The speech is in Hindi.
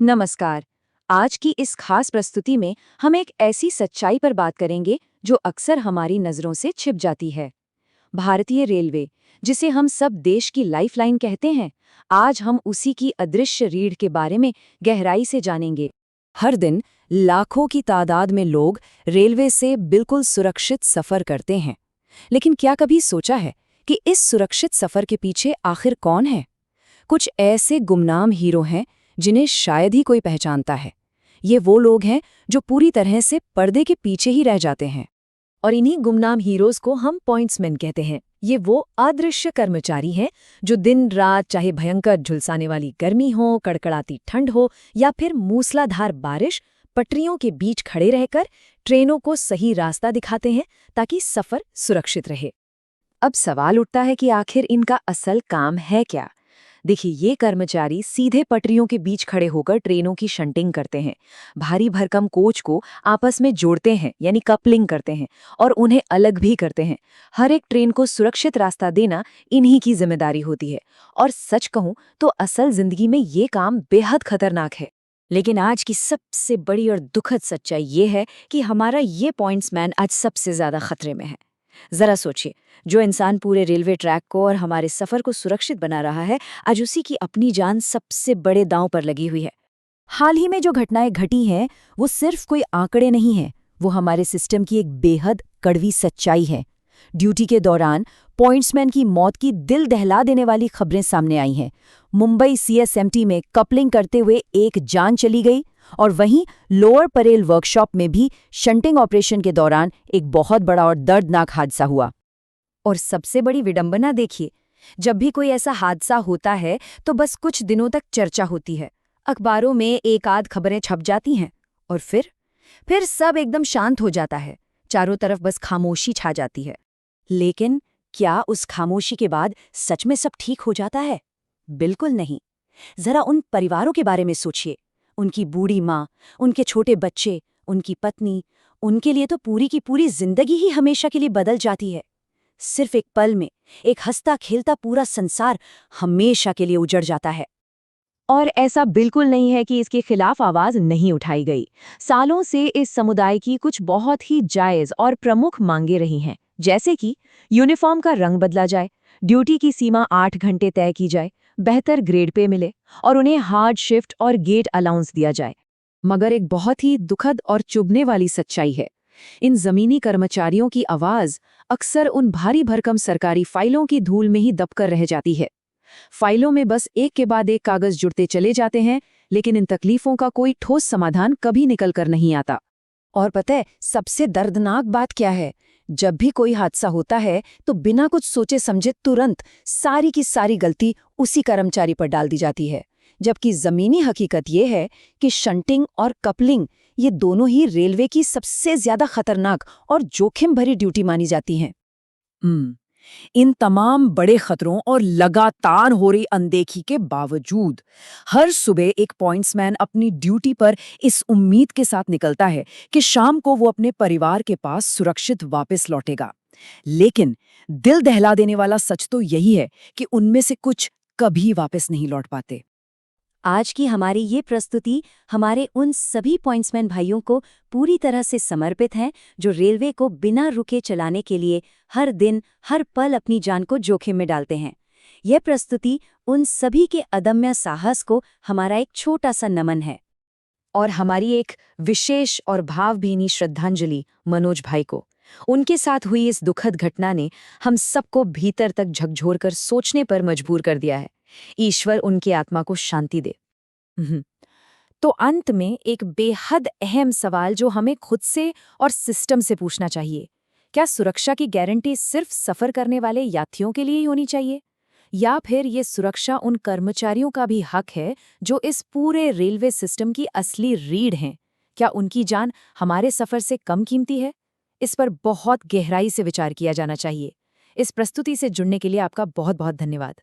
नमस्कार। आज की इस खास प्रस्तुति में हम एक ऐसी सच्चाई पर बात करेंगे जो अक्सर हमारी नज़रों से छिप जाती है। भारतीय रेलवे, जिसे हम सब देश की लाइफलाइन कहते हैं, आज हम उसी की अदृश्य रीढ़ के बारे में गहराई से जानेंगे। हर दिन लाखों की तादाद में लोग रेलवे से बिल्कुल सुरक्षित सफ़र करते हैं। लेकिन क्या कभी सोचा है कि इस सुरक्षित सफ़र के पीछे आखिर कौन है? कुछ ऐसे गुमनाम हीरो हैं जिन्हें शायद ही कोई पहचानता है। ये वो लोग हैं जो पूरी तरह से पर्दे के पीछे ही रह जाते हैं। और इन्हीं गुमनाम हीरोज को हम पॉइंट्समैन कहते हैं। ये वो अदृश्य कर्मचारी हैं जो दिन रात, चाहे भयंकर झुलसाने वाली गर्मी हो, कड़कड़ाती ठंड हो या फिर मूसलाधार बारिश, पटरियों के बीच खड़े रहकर ट्रेनों को सही रास्ता दिखाते हैं ताकि सफर सुरक्षित रहे। अब सवाल उठता है कि आखिर इनका असल काम है क्या? देखिए, ये कर्मचारी सीधे पटरियों के बीच खड़े होकर ट्रेनों की शंटिंग करते हैं, भारी भरकम कोच को आपस में जोड़ते हैं यानी कपलिंग करते हैं और उन्हें अलग भी करते हैं। हर एक ट्रेन को सुरक्षित रास्ता देना इन्हीं की जिम्मेदारी होती है। और सच कहूं तो असल जिंदगी में ये काम बेहद खतरनाक है। लेकिन आज की सबसे बड़ी और दुखद सच्चाई ये है कि हमारा ये पॉइंट्समैन आज सबसे ज्यादा खतरे में है। जरा सोचिए, जो इंसान पूरे रेलवे ट्रैक को और हमारे सफर को सुरक्षित बना रहा है, आज उसी की अपनी जान सबसे बड़े दांव पर लगी हुई है। हाल ही में जो घटनाएं घटी हैं, वो सिर्फ कोई आंकड़े नहीं हैं, वो हमारे सिस्टम की एक बेहद कड़वी सच्चाई है। ड्यूटी के दौरान पॉइंट्समैन की मौत की दिल दहला देने वाली खबरें सामने आई हैं। मुंबई सीएसएमटी में कपलिंग करते हुए एक जान चली गई और वहीं लोअर परेल वर्कशॉप में भी शंटिंग ऑपरेशन के दौरान एक बहुत बड़ा और दर्दनाक हादसा हुआ। और सबसे बड़ी विडंबना देखिए, जब भी कोई ऐसा हादसा होता है तो बस कुछ दिनों तक चर्चा होती है, अखबारों में एक आध खबरें छप जाती हैं और फिर सब एकदम शांत हो जाता है। चारों तरफ बस खामोशी छा जाती है। लेकिन क्या उस खामोशी के बाद सच में सब ठीक हो जाता है? बिल्कुल नहीं। जरा उन परिवारों के बारे में सोचिए। उनकी बूढ़ी माँ, उनके छोटे बच्चे, उनकी पत्नी, उनके लिए तो पूरी की पूरी जिंदगी ही हमेशा के लिए बदल जाती है। सिर्फ एक पल में एक हंसता खेलता पूरा संसार हमेशा के लिए उजड़ जाता है। और ऐसा बिल्कुल नहीं है कि इसके खिलाफ आवाज नहीं उठाई गई। सालों से इस समुदाय की कुछ बहुत ही जायज और प्रमुख मांगे रही हैं, जैसे कि यूनिफॉर्म का रंग बदला जाए, ड्यूटी की सीमा 8 घंटे तय की जाए, बेहतर ग्रेड पे मिले और उन्हें हार्ड शिफ्ट और गेट अलाउंस दिया जाए। मगर एक बहुत ही दुखद और चुभने वाली सच्चाई है, इन जमीनी कर्मचारियों की आवाज अक्सर उन भारी भरकम सरकारी फाइलों की धूल में ही दबकर रह जाती है। फाइलों में बस एक के बाद एक कागज जुड़ते चले जाते हैं, लेकिन इन तकलीफों का कोई ठोस समाधान कभी निकल कर नहीं आता। और पता है सबसे दर्दनाक बात क्या है? जब भी कोई हादसा होता है तो बिना कुछ सोचे समझे तुरंत सारी की सारी गलती उसी कर्मचारी पर डाल दी जाती है, जबकि जमीनी हकीकत ये है कि शंटिंग और कपलिंग ये दोनों ही रेलवे की सबसे ज्यादा खतरनाक और जोखिम भरी ड्यूटी मानी जाती हैं। इन तमाम बड़े खतरों और लगातार हो रही अनदेखी के बावजूद हर सुबह एक पॉइंट्समैन अपनी ड्यूटी पर इस उम्मीद के साथ निकलता है कि शाम को वो अपने परिवार के पास सुरक्षित वापस लौटेगा। लेकिन दिल दहला देने वाला सच तो यही है कि उनमें से कुछ कभी वापस नहीं लौट पाते। आज की हमारी ये प्रस्तुति हमारे उन सभी पॉइंट्समैन भाइयों को पूरी तरह से समर्पित है जो रेलवे को बिना रुके चलाने के लिए हर दिन हर पल अपनी जान को जोखिम में डालते हैं। यह प्रस्तुति उन सभी के अदम्य साहस को हमारा एक छोटा सा नमन है और हमारी एक विशेष और भावभीनी श्रद्धांजलि मनोज भाई को। उनके साथ हुई इस दुखद घटना ने हम सबको भीतर तक झकझोर कर सोचने पर मजबूर कर दिया है। ईश्वर उनकी आत्मा को शांति दे। तो अंत में एक बेहद अहम सवाल जो हमें खुद से और सिस्टम से पूछना चाहिए, क्या सुरक्षा की गारंटी सिर्फ सफर करने वाले यात्रियों के लिए ही होनी चाहिए, या फिर ये सुरक्षा उन कर्मचारियों का भी हक है जो इस पूरे रेलवे सिस्टम की असली रीढ़ हैं? क्या उनकी जान हमारे सफर से कम कीमती है? इस पर बहुत गहराई से विचार किया जाना चाहिए। इस प्रस्तुति से जुड़ने के लिए आपका बहुत बहुत धन्यवाद।